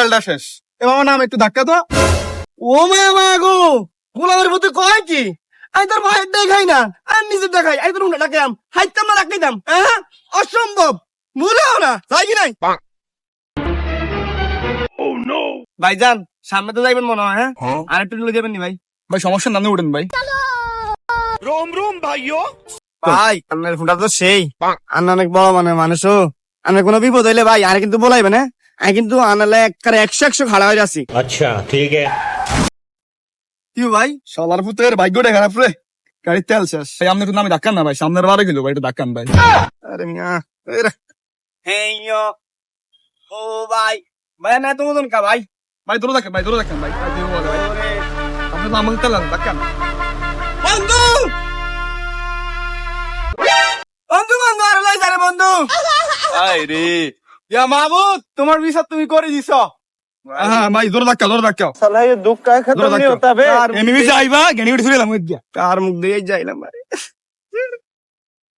তেলটা শেষ। এবার নাম একটু ধাক্কা তো। ও মা গো, গোলামের মতো কয় কি? আমি তোর ভাইয়ের দেখাই না, আর নিজের দেখাই। আমি তোর উন্ডা ডাকলাম, হাইতাম না ডাকাইতাম। হ্যাঁ, অসম্ভব, ভুলেও না, যাই কি নাই? ভাইজান, সামনে তো যাইবেন মনে হয়। হ্যাঁ, আর একটু লয়ে যাবেন নি ভাই? ভাই সমস্যা নামে উঠেন ভাই। ভাই, আপনার ফোনটা তো সেই। আন্না অনেক বড় মানুষও। আন্নার কোনো বিপদ হইলে ভাই, আরে কিন্তু বলাইবে না। আমি কিন্তু আনালে একবারে 100 খাড়া হয়ে যাচ্ছি। अच्छा ठीक है। কি ভাই, শালার পুতের ভাগ্যটা খারাপ রে, গাড়ির তেল শেষ। ভাই আপনি একটু নামে ধাক্কান না ভাই, সামনের বারে গেল ভাই, একটু ধাক্কান ভাই। আরে মিয়া, হেইয়ো, ও ভাই, ভাই না তো মতন কা ভাই। ভাই দূরে দেখেন ভাই, দূরে দেখেন ভাই, ভাই দূরে বলে ভাই। আপনি তো আমাকে তেল ধাক্কান। বন্ধু, বন্ধু বন্ধু, আর লই যারে বন্ধু। আই রে, ইয়া মাহমুদ, তোমার বিচার তুমি করে দিছ। হ্যাঁ ভাই, দূরে ধাক্কা, দূরে ধাক্কা। সালা ये दुख का खत्म नहीं होता बे। এমনি বিচার আইবা, জ্ঞানী উঠে চলে এলাম ওই দিয়া। কার মুখ দিয়ে যাইলাম ভাই।